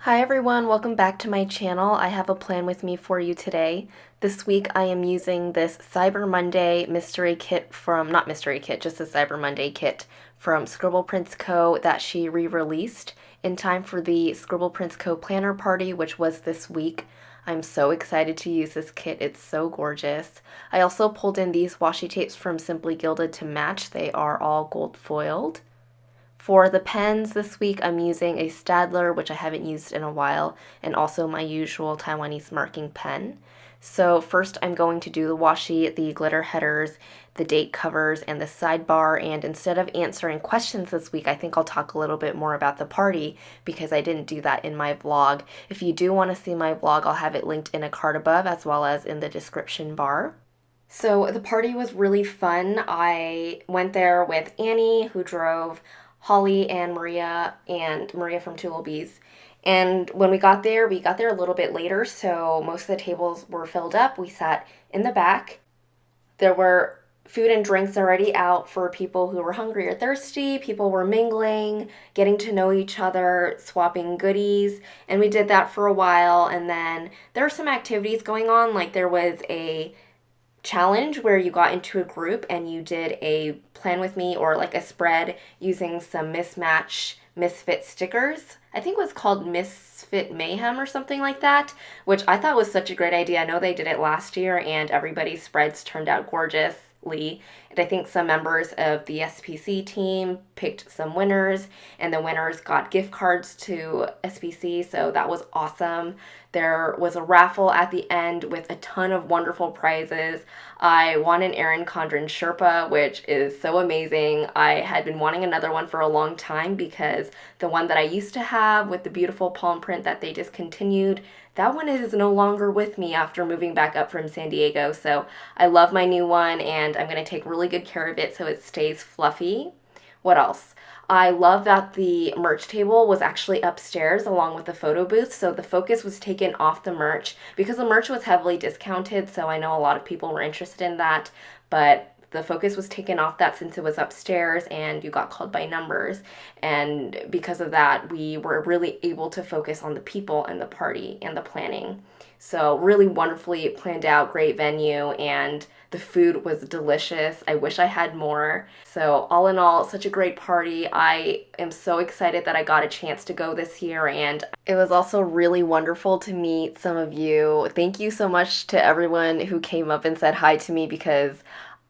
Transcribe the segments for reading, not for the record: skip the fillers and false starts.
Hi everyone, welcome back to my channel. I have a plan with me for you today. This week I am using this Cyber Monday mystery kit from, not mystery kit, just a Cyber Monday kit from Scribble Prints Co that she re-released in time for the Scribble Prints Co planner party, which was this week. I'm so excited to use this kit, it's so gorgeous. I also pulled in these washi tapes from Simply Gilded to match. They are all gold foiled. For the pens this week, I'm using a Staedtler, which I haven't used in a while, and also my usual Taiwanese marking pen. So first I'm going to do the washi, the glitter headers, the date covers, and the sidebar, and instead of answering questions this week, I think I'll talk a little bit more about the party because I didn't do that in my vlog. If you do want to see my vlog, I'll have it linked in a card above as well as in the description bar. So the party was really fun. I went there with Annie, who drove Holly and Maria from Lil Bees. And when we got there a little bit later, so most of the tables were filled up. We sat in the back. There were food and drinks already out for people who were hungry or thirsty. People were mingling, getting to know each other, swapping goodies, and we did that for a while. And then there were some activities going on, like there was a challenge where you got into a group and you did a plan with me or like a spread using some misfit stickers. I think it was called Misfit Mayhem or something like that, which I thought was such a great idea. I know they did it last year and everybody's spreads turned out gorgeously. And I think some members of the SPC team picked some winners, and the winners got gift cards to SPC, so that was awesome. There was a raffle at the end with a ton of wonderful prizes. I won an Erin Condren Sherpa, which is so amazing. I had been wanting another one for a long time because the one that I used to have with the beautiful palm print that they discontinued, that one is no longer with me after moving back up from San Diego. So I love my new one and I'm going to take really good care of it so it stays fluffy. What else? I love that the merch table was actually upstairs along with the photo booth, so the focus was taken off the merch because the merch was heavily discounted, so I know a lot of people were interested in that, but the focus was taken off that since it was upstairs and you got called by numbers, and because of that we were really able to focus on the people and the party and the planning. So really wonderfully planned out, great venue, and the food was delicious. I wish I had more. So all in all, such a great party. I am so excited that I got a chance to go this year, and it was also really wonderful to meet some of you. Thank you so much to everyone who came up and said hi to me because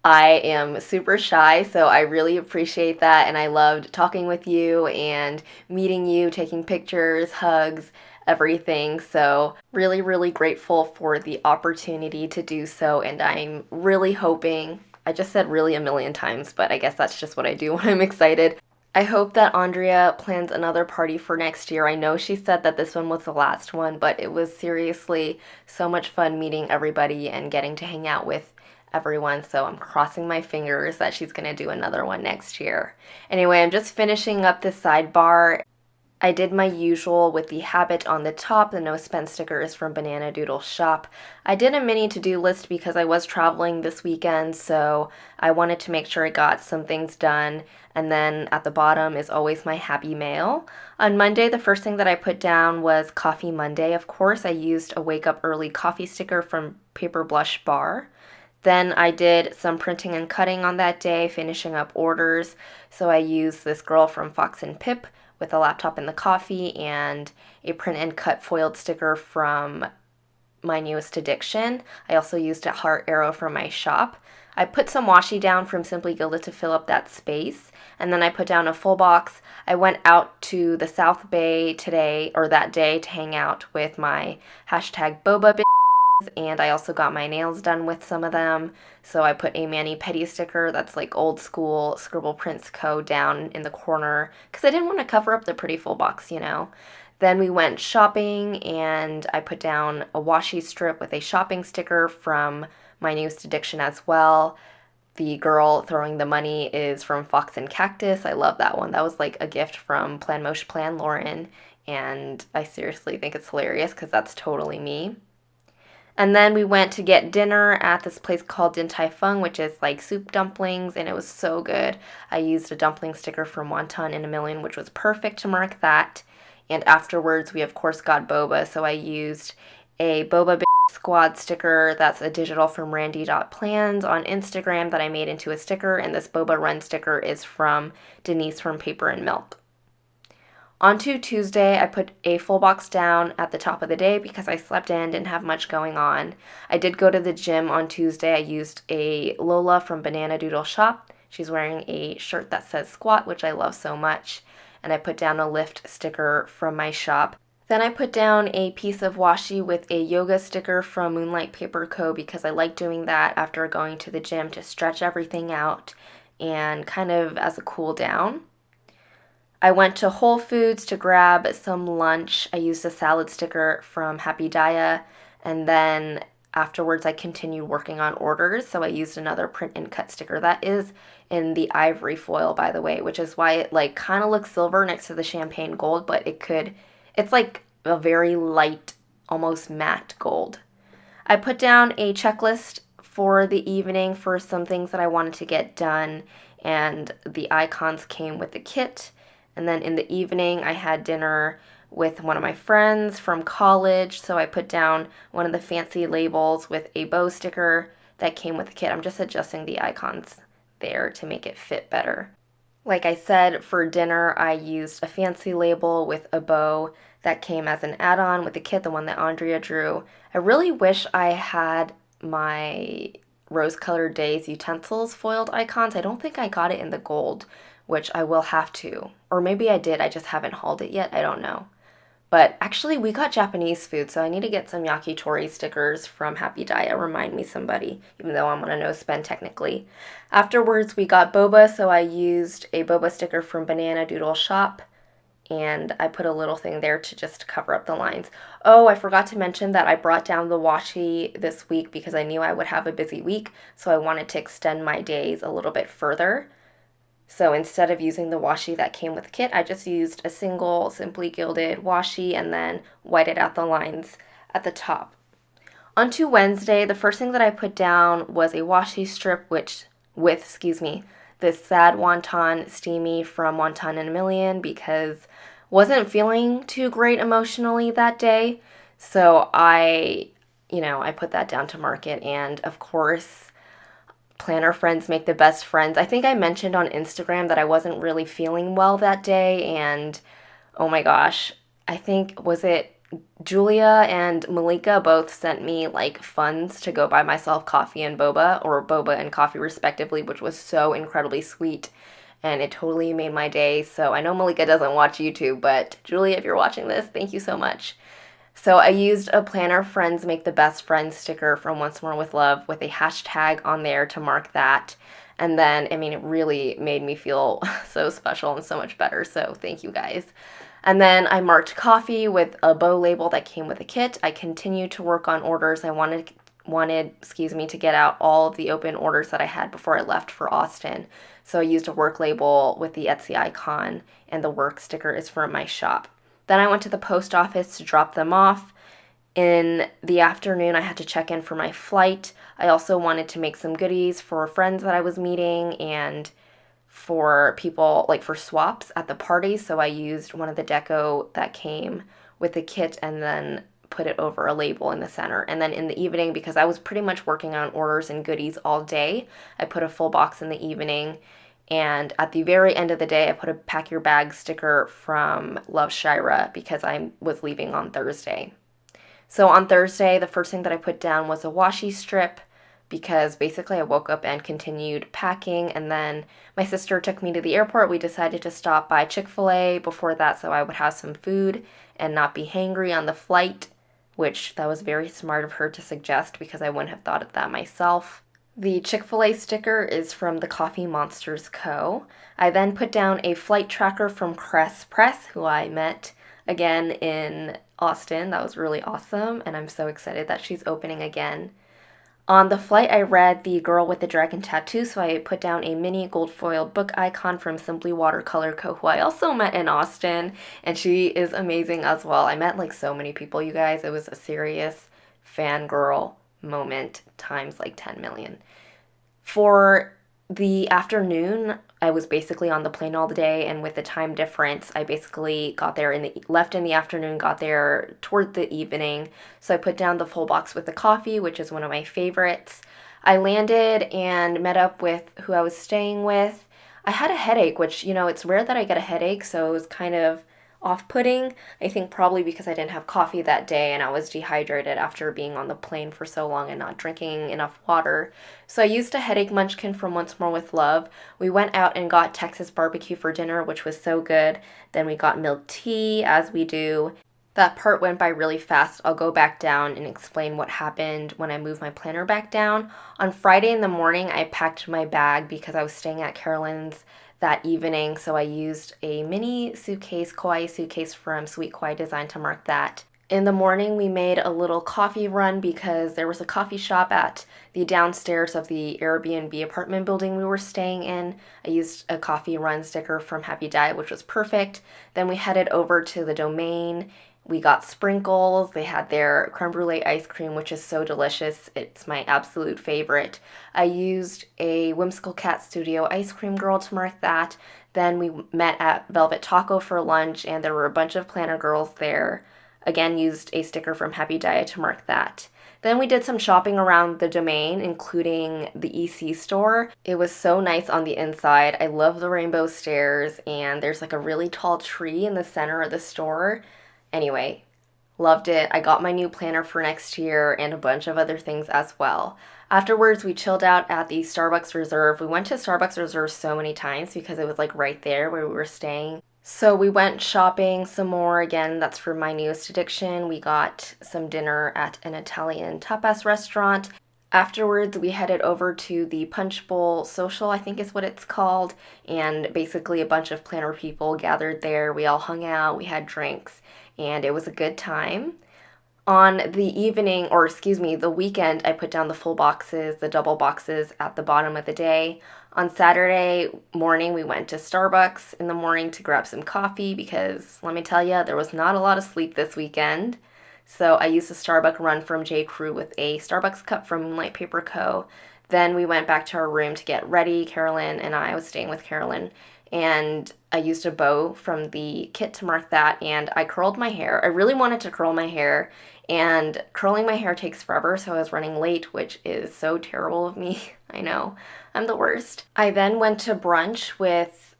I am super shy, so I really appreciate that, and I loved talking with you and meeting you, taking pictures, hugs, everything. So really grateful for the opportunity to do so, and I'm really hoping, I just said really a million times, but I guess that's just what I do when I'm excited. I hope that Andrea plans another party for next year. I know she said that this one was the last one, but it was seriously so much fun meeting everybody and getting to hang out with everyone, so I'm crossing my fingers that she's gonna do another one next year. Anyway, I'm just finishing up the sidebar. I did my usual with the habit on the top, the no spend stickers from Banana Doodle Shop. I did a mini to-do list because I was traveling this weekend, so I wanted to make sure I got some things done. And then at the bottom is always my happy mail. On Monday, the first thing that I put down was Coffee Monday. Of course, I used a wake up early coffee sticker from Paper Blush Bar. Then I did some printing and cutting on that day, finishing up orders. So I used this girl from Fox and Pip with a laptop and the coffee, and a print and cut foiled sticker from My Newest Addiction. I also used a heart arrow from my shop. I put some washi down from Simply Gilded to fill up that space, and then I put down a full box. I went out to the South Bay today, or that day, to hang out with my hashtag Bubba, and I also got my nails done with some of them. So I put a Mani Petty sticker that's like old school Scribble Prints Co down in the corner because I didn't want to cover up the pretty full box, you know. Then we went shopping and I put down a washi strip with a shopping sticker from My Newest Addiction as well. The girl throwing the money is from Fox and Cactus. I love that one. That was like a gift from Plan Mosh Plan Lauren, and I seriously think it's hilarious because that's totally me. And then we went to get dinner at this place called Din Tai Fung, which is like soup dumplings, and it was so good. I used a dumpling sticker from Wonton in a Million, which was perfect to mark that. And afterwards, we of course got boba, so I used a Boba Squad sticker that's a digital from Randy.plans on Instagram that I made into a sticker, and this Boba Run sticker is from Denise from Paper and Milk. On to Tuesday, I put a full box down at the top of the day because I slept in, didn't have much going on. I did go to the gym on Tuesday. I used a Lola from Banana Doodle Shop. She's wearing a shirt that says squat, which I love so much. And I put down a lift sticker from my shop. Then I put down a piece of washi with a yoga sticker from Moonlight Paper Co. because I like doing that after going to the gym to stretch everything out and kind of as a cool down. I went to Whole Foods to grab some lunch. I used a salad sticker from Happy Daya, and then afterwards I continued working on orders, so I used another print and cut sticker. That is in the ivory foil, by the way, which is why it like kind of looks silver next to the champagne gold, but it's like a very light, almost matte gold. I put down a checklist for the evening for some things that I wanted to get done, and the icons came with the kit. And then in the evening, I had dinner with one of my friends from college, so I put down one of the fancy labels with a bow sticker that came with the kit. I'm just adjusting the icons there to make it fit better. Like I said, for dinner, I used a fancy label with a bow that came as an add-on with the kit, the one that Andrea drew. I really wish I had my rose-colored Daze utensils foiled icons. I don't think I got it in the gold, which I will have to. Or maybe I did, I just haven't hauled it yet, I don't know. But actually, we got Japanese food, so I need to get some yakitori stickers from Happy Daya. Remind me, somebody, even though I'm on a no spend technically. Afterwards, we got boba, so I used a boba sticker from Banana Doodle Shop, and I put a little thing there to just cover up the lines. Oh, I forgot to mention that I brought down the washi this week because I knew I would have a busy week, so I wanted to extend my days a little bit further. So instead of using the washi that came with the kit, I just used a single Simply Gilded washi and then whited out the lines at the top. On to Wednesday, the first thing that I put down was a washi strip with this Sad Wonton Steamy from Wonton in a Million because wasn't feeling too great emotionally that day. So I put that down to market, and of course, planner friends make the best friends. I think I mentioned on Instagram that I wasn't really feeling well that day, and oh my gosh, I think, was it Julia and Malika both sent me like funds to go buy myself coffee and boba, or boba and coffee respectively, which was so incredibly sweet, and it totally made my day. So I know Malika doesn't watch YouTube, but Julia, if you're watching this, thank you so much. So I used a Planner Friends Make the Best Friends sticker from Once More with Love with a hashtag on there to mark that. And then, it really made me feel so special and so much better. So thank you guys. And then I marked coffee with a bow label that came with a kit. I continued to work on orders. I wanted to get out all of the open orders that I had before I left for Austin. So I used a work label with the Etsy icon, and the work sticker is from my shop. Then I went to the post office to drop them off. In the afternoon, I had to check in for my flight. I also wanted to make some goodies for friends that I was meeting and for people, like for swaps at the party. So I used one of the deco that came with the kit and then put it over a label in the center. And then in the evening, because I was pretty much working on orders and goodies all day, I put a full box in the evening. And at the very end of the day, I put a pack your bag sticker from Love Shaira because I was leaving on Thursday. So on Thursday, the first thing that I put down was a washi strip because basically I woke up and continued packing, and then my sister took me to the airport. We decided to stop by Chick-fil-A before that so I would have some food and not be hangry on the flight, which that was very smart of her to suggest because I wouldn't have thought of that myself. The Chick-fil-A sticker is from the Coffee Monsterz Co. I then put down a flight tracker from Cress Press, who I met again in Austin. That was really awesome, and I'm so excited that she's opening again. On the flight, I read The Girl with the Dragon Tattoo, so I put down a mini gold foil book icon from Simply Watercolor Co., who I also met in Austin, and she is amazing as well. I met like so many people, you guys. It was a serious fangirl moment times like 10 million. For the afternoon, I was basically on the plane all the day, and with the time difference, I basically got there left in the afternoon, got there toward the evening. So I put down the full box with the coffee, which is one of my favorites. I landed and met up with who I was staying with. I had a headache, which, it's rare that I get a headache, so it was kind of off-putting. I think probably because I didn't have coffee that day and I was dehydrated after being on the plane for so long and not drinking enough water. So I used a headache munchkin from Once More with Love. We went out and got Texas barbecue for dinner, which was so good. Then we got milk tea, as we do. That part went by really fast. I'll go back down and explain what happened when I moved my planner back down. On Friday in the morning, I packed my bag because I was staying at Carolyn's that evening, so I used a mini suitcase, Kawaii suitcase from Sweet Kawaii Design to mark that. In the morning, we made a little coffee run because there was a coffee shop at the downstairs of the Airbnb apartment building we were staying in. I used a coffee run sticker from Happy Diet, which was perfect. Then we headed over to the Domain. We got sprinkles. They had their creme brulee ice cream, which is so delicious. It's my absolute favorite. I used a Whimsical Cat Studio ice cream girl to mark that. Then we met at Velvet Taco for lunch, and there were a bunch of planner girls there. Again, used a sticker from Happy Diet to mark that. Then we did some shopping around the Domain, including the EC store. It was so nice on the inside. I love the rainbow stairs, and there's like a really tall tree in the center of the store. Anyway, loved it. I got my new planner for next year and a bunch of other things as well. Afterwards, we chilled out at the Starbucks Reserve. We went to Starbucks Reserve so many times because it was like right there where we were staying. So we went shopping some more. Again, that's for my newest addiction. We got some dinner at an Italian tapas restaurant. Afterwards, we headed over to the Punch Bowl Social, I think is what it's called, and basically a bunch of planner people gathered there. We all hung out, we had drinks, and it was a good time. On the weekend, I put down the full boxes, the double boxes at the bottom of the day. On Saturday morning, we went to Starbucks in the morning to grab some coffee because, let me tell you, there was not a lot of sleep this weekend. So I used a Starbucks run from jkruuuplans with a Starbucks cup from Moonlight Paper Co. Then we went back to our room to get ready. Carolyn and I was staying with Carolyn, and I used a bow from the kit to mark that, and I curled my hair. I really wanted to curl my hair, and curling my hair takes forever, so I was running late, which is so terrible of me. I know, I'm the worst. I then went to brunch with,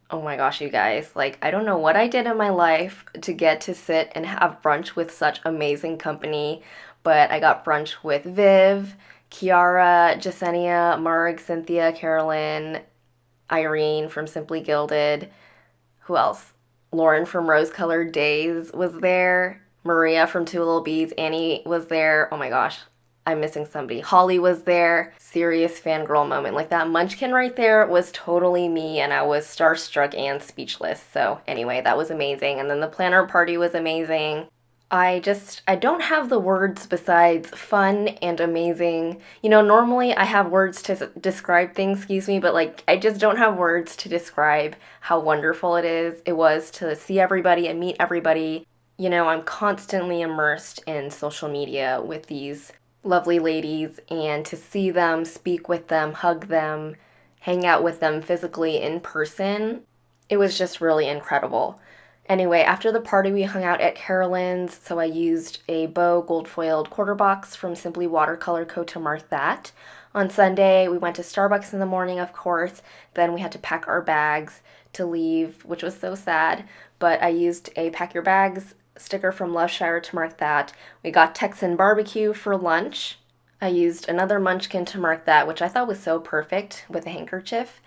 oh my gosh, you guys, I don't know what I did in my life to get to sit and have brunch with such amazing company, but I got brunch with Viv, Kiara, Jasenia, Marg, Cynthia, Carolyn, Irene from Simply Gilded. Who else? Lauren from Rose Colored Daze was there. Maria from Lil Bees. Annie was there. Oh my gosh, I'm missing somebody. Holly was there. Serious fangirl moment. That munchkin right there was totally me, and I was starstruck and speechless. So anyway, that was amazing. And then the planner party was amazing. I don't have the words besides fun and amazing. Normally I have words to describe things, but I just don't have words to describe how wonderful it was to see everybody and meet everybody. I'm constantly immersed in social media with these lovely ladies, and to see them, speak with them, hug them, hang out with them physically in person, it was just really incredible. Anyway, after the party, we hung out at Carolyn's, so I used a bow gold-foiled quarter box from Simply Watercolor Co. to mark that. On Sunday, we went to Starbucks in the morning, of course. Then we had to pack our bags to leave, which was so sad, but I used a Pack Your Bags sticker from Shaira to mark that. We got Texan barbecue for lunch. I used another munchkin to mark that, which I thought was so perfect with a handkerchief.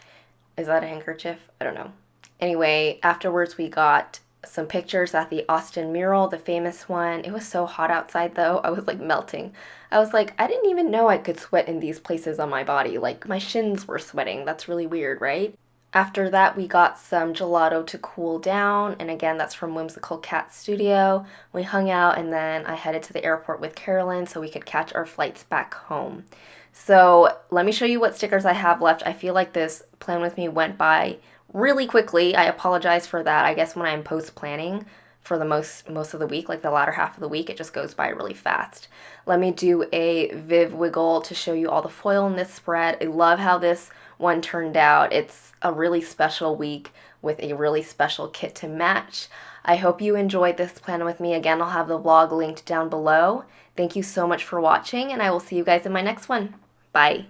Is that a handkerchief? I don't know. Anyway, afterwards we got some pictures at the Austin mural, the famous one. It was so hot outside though. I was melting. I was I didn't even know I could sweat in these places on my body. My shins were sweating. That's really weird, right? After that, we got some gelato to cool down, and again, that's from Whimsical Cat Studio. We hung out, and then I headed to the airport with Carolyn so we could catch our flights back home. So let me show you what stickers I have left. I feel like this plan with me went by really quickly. I apologize for that. I guess when I'm post-planning, for the most of the week, like the latter half of the week. It just goes by really fast. Let me do a Viv wiggle to show you all the foil in this spread. I love how this one turned out. It's a really special week with a really special kit to match. I hope you enjoyed this plan with me. Again, I'll have the vlog linked down below. Thank you so much for watching, and I will see you guys in my next one. Bye.